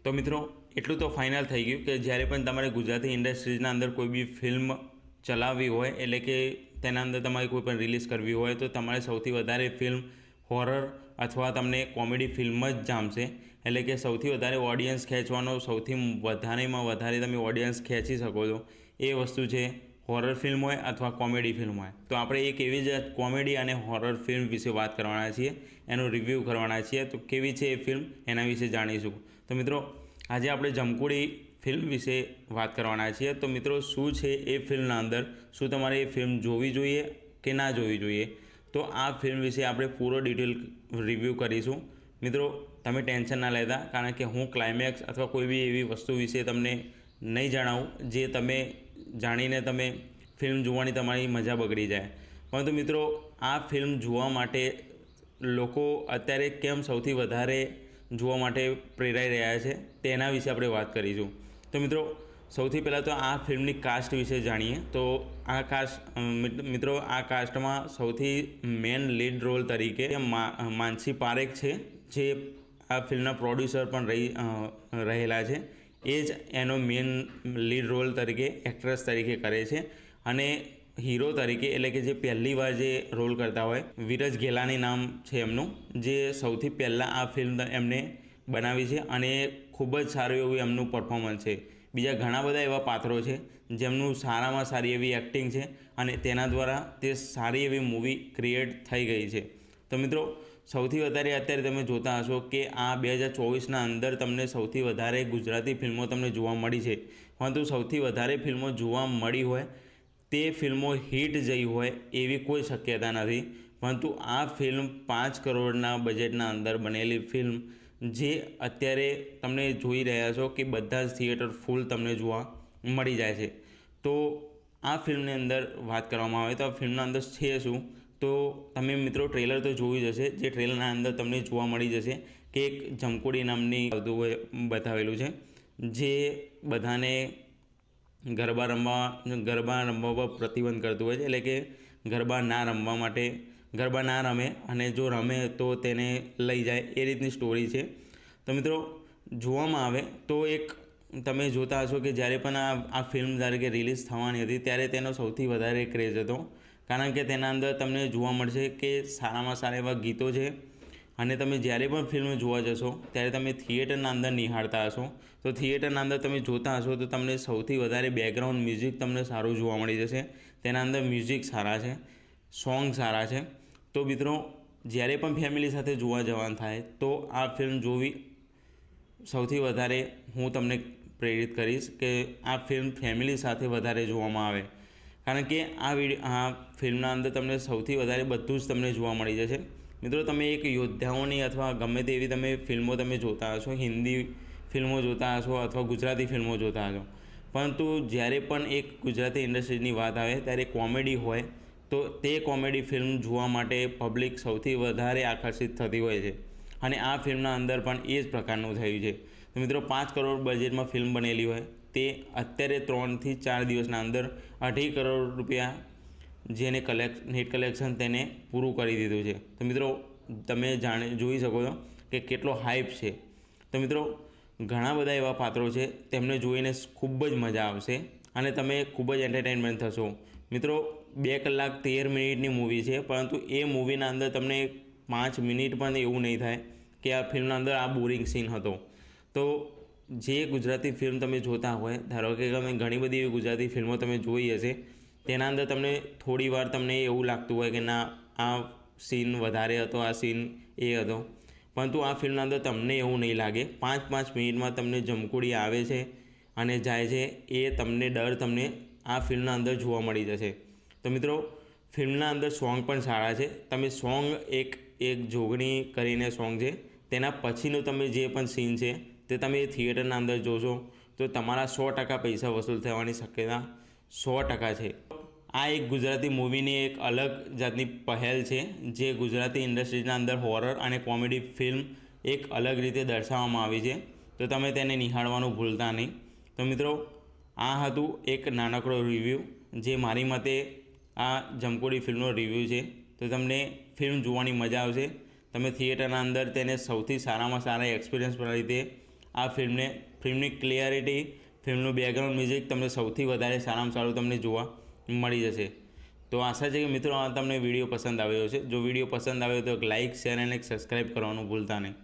તો મિત્રો એટલું તો ફાઇનલ થઈ ગયું કે જ્યારે પણ તમારે ગુજરાતી ઇન્ડસ્ટ્રીઝના અંદર કોઈ બી ફિલ્મ ચલાવવી હોય, એટલે કે તેના અંદર તમારે કોઈ પણ રિલીઝ કરવી હોય, તો તમારે સૌથી વધારે ફિલ્મ હોરર અથવા તમને કોમેડી ફિલ્મ જ જામશે. એટલે કે સૌથી વધારે ઓડિયન્સ ખેંચવાનો, સૌથી વધારેમાં વધારે તમે ઓડિયન્સ ખેંચી શકો છો એ વસ્તુ છે હોરર ફિલ્મ હોય અથવા કોમેડી ફિલ્મ હોય. તો આપણે એક એવી જ કોમેડી અને હોરર ફિલ્મ વિશે વાત કરવાના છીએ, એનો રિવ્યૂ કરવાના છીએ. તો કેવી છે એ ફિલ્મ એના વિશે જાણીશું. તો મિત્રો આજે આપણે જમકુડી ફિલ્મ વિશે વાત કરવાના છીએ. તો મિત્રો શું છે એ ફિલ્મના અંદર, શું તમારે એ ફિલ્મ જોવી જોઈએ કે ના જોવી જોઈએ, તો આ ફિલ્મ વિશે આપણે પૂરો ડિટેલ રિવ્યૂ કરીશું. મિત્રો તમે ટેન્શન ના લેતા, કારણ કે હું ક્લાઇમેક્સ અથવા કોઈ બી એવી વસ્તુ વિશે તમને નહીં જણાવું જે તમે જાણીને તમે ફિલ્મ જોવાની તમારી મજા બગડી જાય. પરંતુ મિત્રો આ ફિલ્મ જોવા માટે લોકો અત્યારે કેમ સૌથી વધારે જોવા માટે પ્રેરાઈ રહ્યા છે તેના વિશે આપણે વાત કરીશું. તો મિત્રો સૌથી પહેલાં તો આ ફિલ્મની કાસ્ટ વિશે જાણીએ. તો આ કાસ્ટ મિત્રો આ કાસ્ટમાં સૌથી મેન લીડ રોલ તરીકે માનસી પારેખ છે, જે આ ફિલ્મના પ્રોડ્યુસર પણ રહેલા છે. એ જ એનો મેન લીડ રોલ તરીકે એક્ટ્રેસ તરીકે કરે છે. અને હીરો તરીકે, એટલે કે જે પહેલી વાર જે રોલ કરતા હોય, વિરજ ગેલાની નામ છે એમનું, જે સૌથી પહેલાં આ ફિલ્મ એમને બનાવી છે અને ખૂબ જ સારું એવું એમનું પરફોર્મન્સ છે. બીજા ઘણા બધા એવા પાત્રો છે જેમનું સારામાં સારી એવી એક્ટિંગ છે અને તેના દ્વારા તે સારી એવી મૂવી ક્રિએટ થઈ ગઈ છે. તો મિત્રો સૌથી વધારે અત્યારે તમે જોતા હશો કે આ 2024ના અંદર તમને સૌથી વધારે ગુજરાતી ફિલ્મો તમને જોવા મળી છે. પરંતુ સૌથી વધારે ફિલ્મો જોવા મળી હોય તે ફિલ્મો હિટ જઈ હોય એવી કોઈ શક્યતા નથી. પરંતુ આ ફિલ્મ 5 કરોડના બજેટના અંદર બનેલી ફિલ્મ, જે અત્યારે તમને જોઈ રહ્યા છો કે બધા જ થિયેટર ફૂલ તમને જોવા મળી જાય છે. તો આ ફિલ્મની અંદર વાત કરવામાં આવે તો આ ફિલ્મના અંદર છે શું, તો તમે મિત્રો ટ્રેલર તો જોયું જ હશે. જે ટ્રેલરના અંદર તમને જોવા મળી જશે કે એક જમકુડી નામની બતાવેલું છે, જે બધાને ગરબા રમવા પર પ્રતિબંધ કરતું હોય છે. એટલે કે ગરબા ના રમે અને જો રમે તો તેને લઈ જાય, એ રીતની સ્ટોરી છે. તો મિત્રો જોવામાં આવે તો એક તમે જોતા હશો કે જ્યારે પણ આ ફિલ્મ ધારો કે રિલીઝ થવાની હતી ત્યારે તેનો સૌથી વધારે ક્રેઝ હતો, કારણ કે તેના અંદર તમને જોવા મળશે કે સારામાં સારા એવા ગીતો છે. અને તમે જ્યારે પણ ફિલ્મ જોવા જશો ત્યારે તમે થિયેટરના અંદર નિહાળતા હશો, તો થિયેટરના અંદર તમે જોતા હશો તો તમને સૌથી વધારે બેકગ્રાઉન્ડ મ્યુઝિક તમને સારું જોવા મળી જશે. તેના અંદર મ્યુઝિક સારા છે, સોંગ સારા છે. તો મિત્રો જ્યારે પણ ફેમિલી સાથે જોવા જવાનું થાય તો આ ફિલ્મ જોવી સૌથી વધારે હું તમને પ્રેરિત કરીશ કે આ ફિલ્મ ફેમિલી સાથે વધારે જોવામાં આવે, કારણ કે આ ફિલ્મના અંદર તમને સૌથી વધારે બધું જ તમને જોવા મળી જશે. મિત્રો તમે એક યોદ્ધાઓની અથવા ગમે તેવી તમે ફિલ્મો તમે જોતા હશો, હિન્દી ફિલ્મો જોતા હશો અથવા ગુજરાતી ફિલ્મો જોતા હશો, પરંતુ જ્યારે પણ એક ગુજરાતી ઇન્ડસ્ટ્રીની વાત આવે ત્યારે કોમેડી હોય તો તે કોમેડી ફિલ્મ જોવા માટે પબ્લિક સૌથી વધારે આકર્ષિત થતી હોય છે. અને આ ફિલ્મના અંદર પણ એ જ પ્રકારનું થયું છે. તો મિત્રો 5 કરોડ બજેટમાં ફિલ્મ બનેલી હોય તે અત્યારે 3 થી 4 દિવસના અંદર 2.5 કરોડ રૂપિયા જેને નેટ કલેક્શન તેને પૂરું કરી દીધું છે. તો મિત્રો તમે જોઈ શકો છો કે કેટલો હાઇપ છે. તો મિત્રો ઘણા બધા એવા પાત્રો છે, તેમને જોઈને ખૂબ જ મજા આવશે અને તમે ખૂબ જ એન્ટરટેનમેન્ટ થશો. મિત્રો 2 કલાક 13 મિનિટની મૂવી છે, પરંતુ એ મૂવીના અંદર તમને 5 મિનિટ પણ એવું નહીં થાય કે આ ફિલ્મના અંદર આ બોરિંગ સીન હતો. તો જે ગુજરાતી ફિલ્મ તમે જોતા હોય, ધારો કે તમે ઘણી બધી એવી ગુજરાતી ફિલ્મો તમે જોઈ હશે, તેના અંદર તમને થોડી વાર તમને એવું લાગતું હોય કે ના આ સીન વધારે હતો, આ સીન એ હતો. પરંતુ આ ફિલ્મના અંદર તમને એવું નહીં લાગે. 5 મિનિટમાં તમને જમકુડી આવે છે અને જાય છે, એ ડર તમને આ ફિલ્મના અંદર જોવા મળી જશે. તો મિત્રો ફિલ્મના અંદર સોંગ પણ સારા છે. તમે સોંગ એક જોગણી કરીને સોંગ છે, તેના પછીનો તમે જે પણ સીન છે તે તમે થિયેટરના અંદર જોશો તો તમારા 100% પૈસા વસૂલ થવાની શક્યતા 100% છે. આ એક ગુજરાતી મૂવીની એક અલગ જાતની પહેલ છે, જે ગુજરાતી ઇન્ડસ્ટ્રીના અંદર હોરર અને કોમેડી ફિલ્મ એક અલગ રીતે દર્શાવવામાં આવી છે. તો તમે તેને નિહાળવાનું ભૂલતા નહીં. તો મિત્રો આ હતું એક નાનકડો રિવ્યૂ, જે મારી મતે આ જમકુડી ફિલ્મનો રિવ્યૂ છે. તો તમને ફિલ્મ જોવાની મજા આવશે. તમે થિયેટરના અંદર તેને સૌથી સારામાં સારા એક્સપિરિયન્સ રીતે આ ફિલ્મની ક્લિયરિટી, ફિલ્મનું બેકગ્રાઉન્ડ મ્યુઝિક તમને સૌથી વધારે સારામાં સારું તમને જોવા મળી જશે. તો આશા છે કે મિત્રો આ તમને વિડીયો પસંદ આવ્યો છે. જો વિડીયો પસંદ આવ્યો તો લાઇક, શેર અને સબસ્ક્રાઈબ કરવાનું ભૂલતા નહીં.